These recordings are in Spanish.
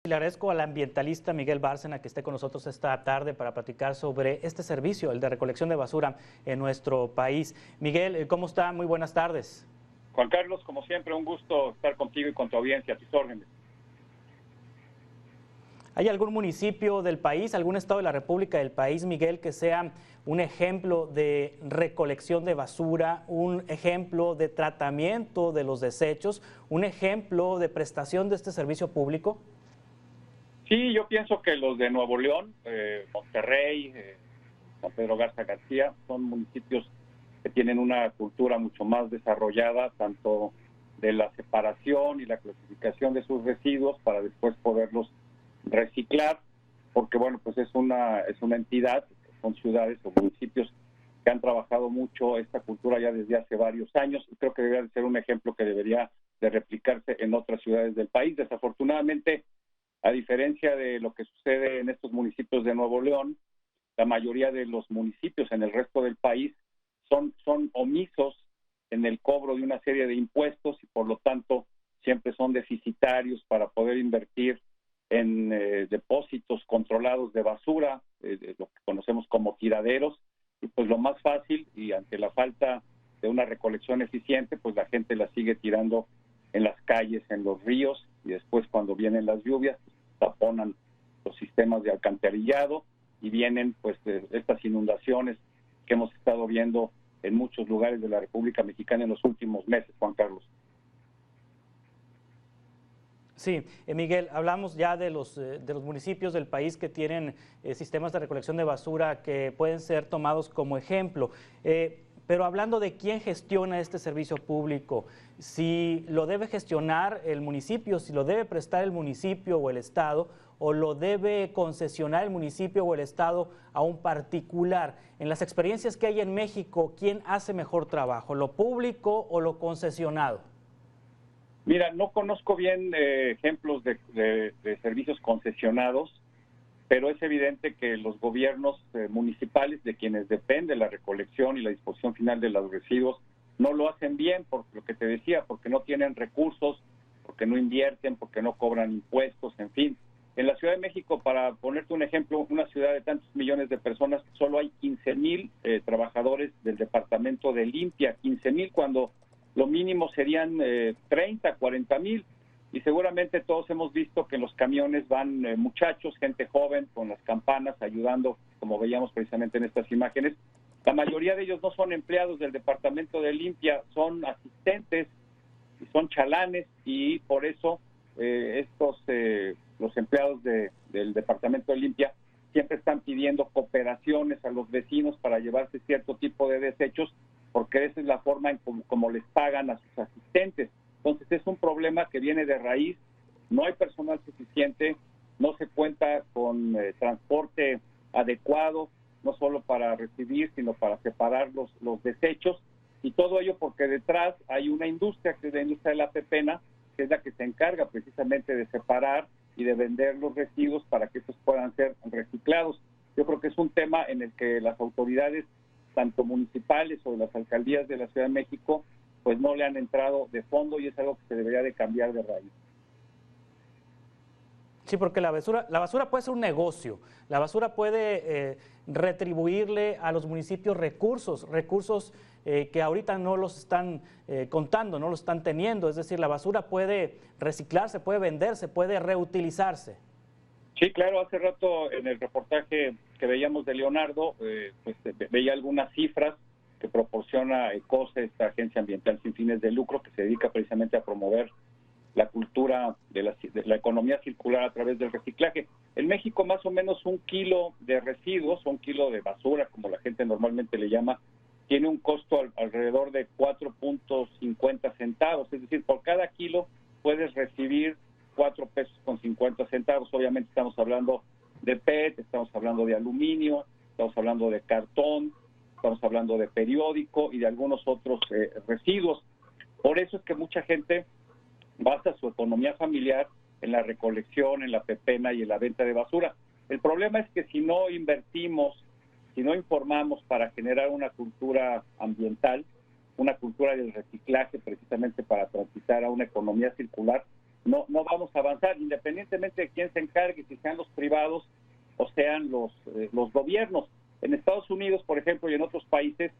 Le agradezco al ambientalista Miguel Bárcena que esté con nosotros esta tarde para platicar sobre este servicio, el de recolección de basura en nuestro país. Miguel, ¿cómo está? Muy buenas tardes. Juan Carlos, como siempre, un gusto estar contigo y con tu audiencia, a tus órdenes. ¿Hay algún municipio del país, algún estado de la República del país, Miguel, que sea un ejemplo de recolección de basura, un ejemplo de tratamiento de los desechos, un ejemplo de prestación de este servicio público? Sí, yo pienso que los de Nuevo León, Monterrey, San Pedro Garza García, son municipios que tienen una cultura mucho más desarrollada, tanto de la separación y la clasificación de sus residuos para después poderlos reciclar, porque bueno, pues es una entidad, son ciudades o municipios que han trabajado mucho esta cultura ya desde hace varios años, y creo que debería de ser un ejemplo que debería de replicarse en otras ciudades del país. Desafortunadamente, a diferencia de lo que sucede en estos municipios de Nuevo León, la mayoría de los municipios en el resto del país son omisos en el cobro de una serie de impuestos y por lo tanto siempre son deficitarios para poder invertir en depósitos controlados de basura, lo que conocemos como tiraderos, y pues lo más fácil, y ante la falta de una recolección eficiente, pues la gente la sigue tirando en las calles, en los ríos, y después cuando vienen las lluvias, taponan los sistemas de alcantarillado y vienen pues estas inundaciones que hemos estado viendo en muchos lugares de la República Mexicana en los últimos meses, Juan Carlos. Sí, Miguel, hablamos ya de los municipios del país que tienen sistemas de recolección de basura que pueden ser tomados como ejemplo. Pero hablando de quién gestiona este servicio público, si lo debe gestionar el municipio, si lo debe prestar el municipio o el Estado, o lo debe concesionar el municipio o el Estado a un particular. En las experiencias que hay en México, ¿quién hace mejor trabajo, lo público o lo concesionado? Mira, no conozco bien ejemplos de servicios concesionados, pero es evidente que los gobiernos municipales, de quienes depende la recolección y la disposición final de los residuos, no lo hacen bien, por lo que te decía, porque no tienen recursos, porque no invierten, porque no cobran impuestos, en fin. En la Ciudad de México, para ponerte un ejemplo, una ciudad de tantos millones de personas, solo hay 15,000 trabajadores del departamento de limpia, 15,000 cuando lo mínimo serían 30, 40,000. Y seguramente todos hemos visto que en los camiones van muchachos, gente joven, con las campanas, ayudando, como veíamos precisamente en estas imágenes. La mayoría de ellos no son empleados del departamento de limpia, son asistentes y son chalanes, y por eso los empleados del departamento de limpia siempre están pidiendo cooperaciones a los vecinos para llevarse cierto tipo de desechos, porque esa es la forma en como les pagan a sus asistentes. Entonces es un problema que viene de raíz, no hay personal suficiente, no se cuenta con transporte adecuado, no solo para recibir, sino para separar los desechos, y todo ello porque detrás hay una industria, que es la industria de la pepena, que es la que se encarga precisamente de separar y de vender los residuos para que estos puedan ser reciclados. Yo creo que es un tema en el que las autoridades, tanto municipales o de las alcaldías de la Ciudad de México, pues no le han entrado de fondo, y es algo que se debería de cambiar de raíz. Sí, porque la basura puede ser un negocio, la basura puede retribuirle a los municipios recursos que ahorita no los están contando, no los están teniendo, es decir, la basura puede reciclarse, puede venderse, puede reutilizarse. Sí, claro, hace rato en el reportaje que veíamos de Leonardo, pues veía algunas cifras que proporciona ECOCE, esta agencia ambiental sin fines de lucro, que se dedica precisamente a promover la cultura de la economía circular a través del reciclaje. En México, más o menos 1 kilo de residuos, 1 kilo de basura, como la gente normalmente le llama, tiene un costo alrededor de 4.50 centavos. Es decir, por cada kilo puedes recibir 4 pesos con 50 centavos. Obviamente estamos hablando de PET, estamos hablando de aluminio, estamos hablando de cartón, estamos hablando de periódico y de algunos otros residuos. Por eso es que mucha gente basa su economía familiar en la recolección, en la pepena y en la venta de basura. El problema es que si no invertimos, si no informamos para generar una cultura ambiental, una cultura del reciclaje precisamente para transitar a una economía circular, no vamos a avanzar, independientemente de quién se encargue, si sean los privados o sean los gobiernos. En Estados Unidos, por ejemplo, y en otros países,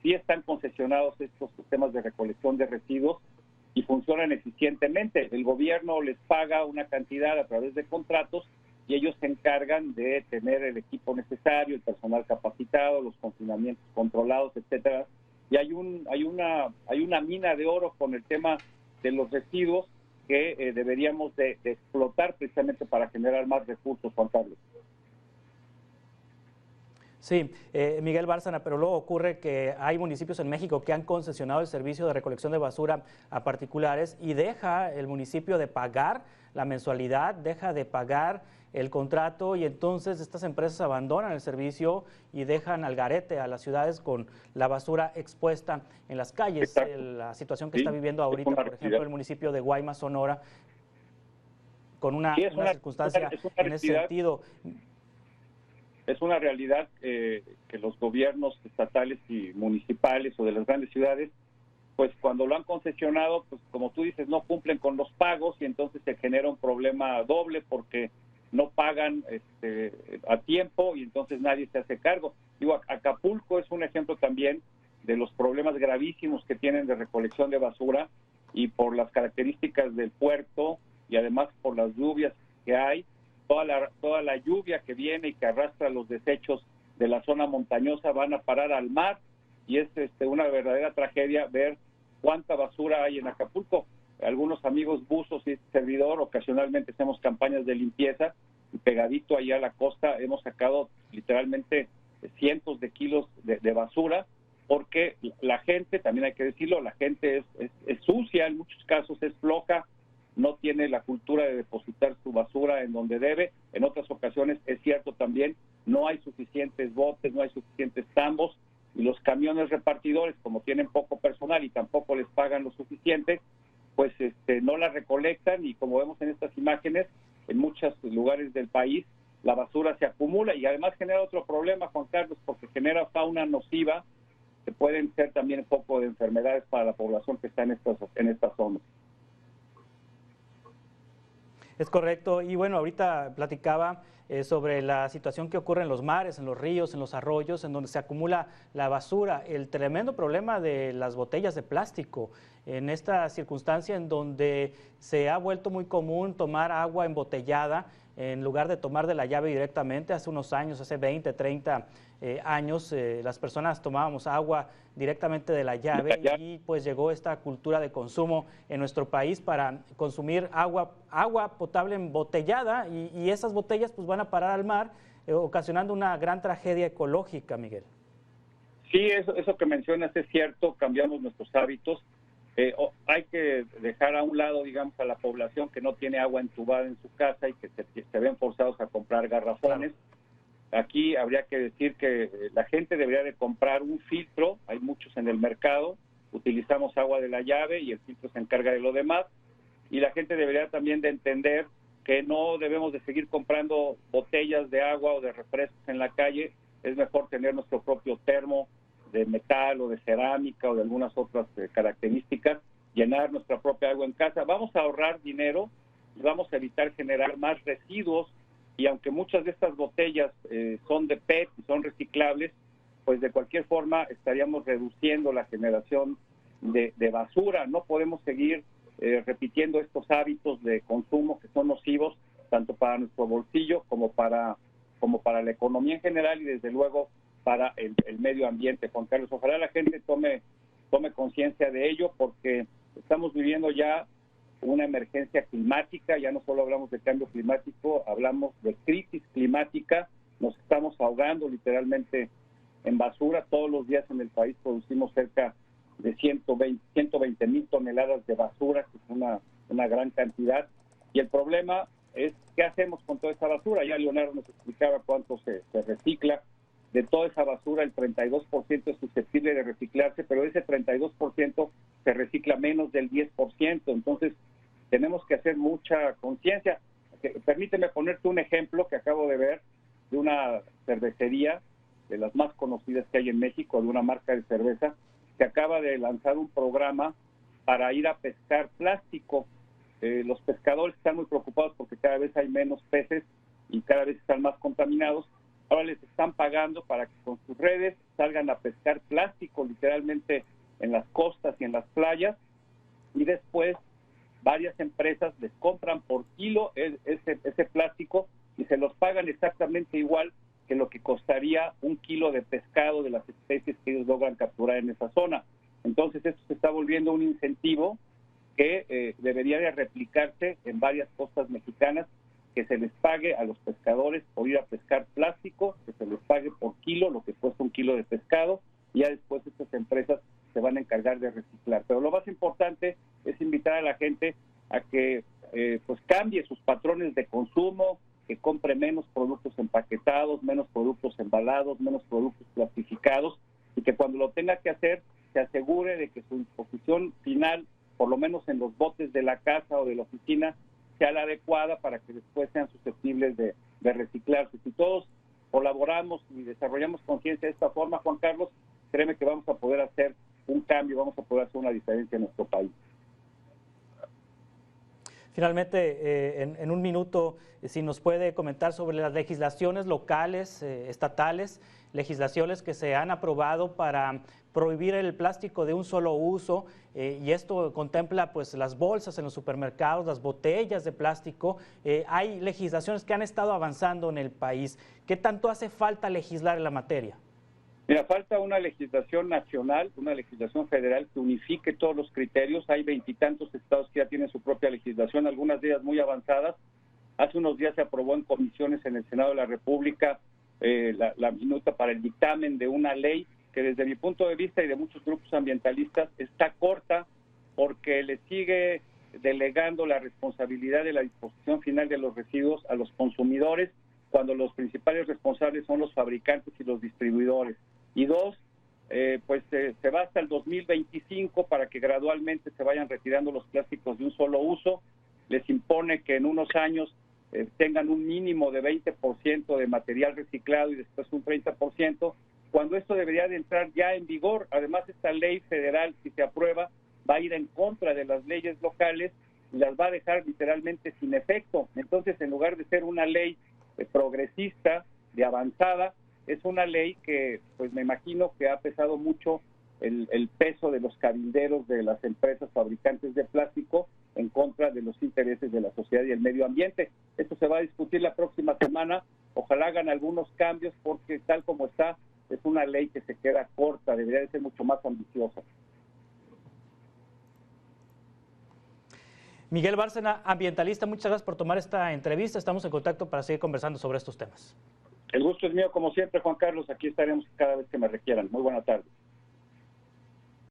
sí están concesionados estos sistemas de recolección de residuos y funcionan eficientemente. El gobierno les paga una cantidad a través de contratos y ellos se encargan de tener el equipo necesario, el personal capacitado, los confinamientos controlados, etcétera. Y hay una mina de oro con el tema de los residuos que deberíamos de explotar precisamente para generar más recursos, Juan Carlos. Sí, Miguel Bárcena, pero luego ocurre que hay municipios en México que han concesionado el servicio de recolección de basura a particulares y deja el municipio de pagar la mensualidad, deja de pagar el contrato y entonces estas empresas abandonan el servicio y dejan al garete a las ciudades con la basura expuesta en las calles. La situación que está viviendo ahorita, por ejemplo, el municipio de Guaymas, Sonora, con una circunstancia en ese sentido. Es una realidad que los gobiernos estatales y municipales o de las grandes ciudades, pues cuando lo han concesionado, pues como tú dices, no cumplen con los pagos y entonces se genera un problema doble porque no pagan a tiempo y entonces nadie se hace cargo. Digo, Acapulco es un ejemplo también de los problemas gravísimos que tienen de recolección de basura y por las características del puerto y además por las lluvias que hay, toda la lluvia que viene y que arrastra los desechos de la zona montañosa van a parar al mar y es una verdadera tragedia ver cuánta basura hay en Acapulco. Algunos amigos buzos y servidor ocasionalmente hacemos campañas de limpieza y pegadito allá a la costa hemos sacado literalmente cientos de kilos de basura porque la gente, también hay que decirlo, la gente es sucia, en muchos casos es floja, no tiene la cultura de depositar su basura en donde debe. En otras ocasiones, es cierto también, no hay suficientes botes, no hay suficientes tambos, y los camiones repartidores, como tienen poco personal y tampoco les pagan lo suficiente, pues no la recolectan y como vemos en estas imágenes, en muchos lugares del país, la basura se acumula y además genera otro problema, Juan Carlos, porque genera fauna nociva, que pueden ser también foco de enfermedades para la población que está en estas zonas. Es correcto. Y bueno, ahorita platicaba sobre la situación que ocurre en los mares, en los ríos, en los arroyos, en donde se acumula la basura, el tremendo problema de las botellas de plástico. En esta circunstancia en donde se ha vuelto muy común tomar agua embotellada en lugar de tomar de la llave directamente. Hace unos años, hace 20, 30 años, las personas tomábamos agua directamente de la llave y pues llegó esta cultura de consumo en nuestro país para consumir agua potable embotellada y esas botellas pues van a parar al mar, ocasionando una gran tragedia ecológica, Miguel. Sí, eso que mencionas es cierto, cambiamos nuestros hábitos. Hay que dejar a un lado, digamos, a la población que no tiene agua entubada en su casa y que se ven forzados a comprar garrafones. Claro. Aquí habría que decir que la gente debería de comprar un filtro, hay muchos en el mercado, utilizamos agua de la llave y el filtro se encarga de lo demás, y la gente debería también de entender que no debemos de seguir comprando botellas de agua o de refrescos en la calle, es mejor tener nuestro propio termo de metal o de cerámica o de algunas otras características, llenar nuestra propia agua en casa. Vamos a ahorrar dinero y vamos a evitar generar más residuos, y aunque muchas de estas botellas son de PET y son reciclables, pues de cualquier forma estaríamos reduciendo la generación de basura. No podemos seguir repitiendo estos hábitos de consumo que son nocivos tanto para nuestro bolsillo como para la economía en general y desde luego para el medio ambiente. Juan Carlos, ojalá la gente tome conciencia de ello porque estamos viviendo ya una emergencia climática, ya no solo hablamos de cambio climático, hablamos de crisis climática, nos estamos ahogando literalmente en basura. Todos los días en el país producimos cerca de 120,000 toneladas de basura, que es una gran cantidad, y el problema es qué hacemos con toda esa basura. Ya Leonardo nos explicaba cuánto se recicla. De toda esa basura, el 32% es susceptible de reciclarse, pero ese 32% se recicla menos del 10%. Entonces, tenemos que hacer mucha conciencia. Permíteme ponerte un ejemplo que acabo de ver de una cervecería, de las más conocidas que hay en México, de una marca de cerveza, que acaba de lanzar un programa para ir a pescar plástico. los pescadores están muy preocupados porque cada vez hay menos peces y cada vez están más contaminados. Ahora les están pagando para que con sus redes salgan a pescar plástico literalmente en las costas y en las playas, y después varias empresas les compran por kilo ese plástico y se los pagan exactamente igual que lo que costaría un kilo de pescado de las especies que ellos logran capturar en esa zona. Entonces esto se está volviendo un incentivo que debería de replicarse en varias costas mexicanas, que se les pague a los pescadores por ir a pescar plástico, que se les pague por kilo lo que cuesta un kilo de pescado, y ya después estas empresas se van a encargar de reciclar. Pero lo más importante es invitar a la gente a que pues cambie sus patrones de consumo, que compre menos productos empaquetados, menos productos embalados, menos productos plastificados, y que cuando lo tenga que hacer se asegure de que su disposición final, por lo menos en los botes de la casa o de la oficina, sea la adecuada para que después sean susceptibles de reciclarse. Si todos colaboramos y desarrollamos conciencia de esta forma, Juan Carlos, créeme que vamos a poder hacer un cambio, vamos a poder hacer una diferencia en nuestro país. Finalmente, en un minuto, si nos puede comentar sobre las legislaciones locales, estatales, legislaciones que se han aprobado para prohibir el plástico de un solo uso, y esto contempla pues las bolsas en los supermercados, las botellas de plástico. Hay legislaciones que han estado avanzando en el país. ¿Qué tanto hace falta legislar en la materia? Mira, falta una legislación nacional, una legislación federal que unifique todos los criterios. Hay 20 y tantos estados que ya tienen su propia legislación, algunas de ellas muy avanzadas. Hace unos días se aprobó en comisiones en el Senado de la República la minuta para el dictamen de una ley que desde mi punto de vista y de muchos grupos ambientalistas está corta, porque le sigue delegando la responsabilidad de la disposición final de los residuos a los consumidores, cuando los principales responsables son los fabricantes y los distribuidores. Y dos, se va hasta el 2025 para que gradualmente se vayan retirando los plásticos de un solo uso. Les impone que en unos años tengan un mínimo de 20% de material reciclado y después un 30%, cuando esto debería de entrar ya en vigor. Además, esta ley federal, si se aprueba, va a ir en contra de las leyes locales y las va a dejar literalmente sin efecto. Entonces, en lugar de ser una ley progresista, de avanzada, es una ley que, pues me imagino que ha pesado mucho el peso de los cabilderos de las empresas fabricantes de plástico en contra de los intereses de la sociedad y el medio ambiente. Esto se va a discutir la próxima semana. Ojalá hagan algunos cambios, porque tal como está, es una ley que se queda corta, debería de ser mucho más ambiciosa. Miguel Bárcena, ambientalista, muchas gracias por tomar esta entrevista. Estamos en contacto para seguir conversando sobre estos temas. El gusto es mío, como siempre, Juan Carlos. Aquí estaremos cada vez que me requieran. Muy buena tarde.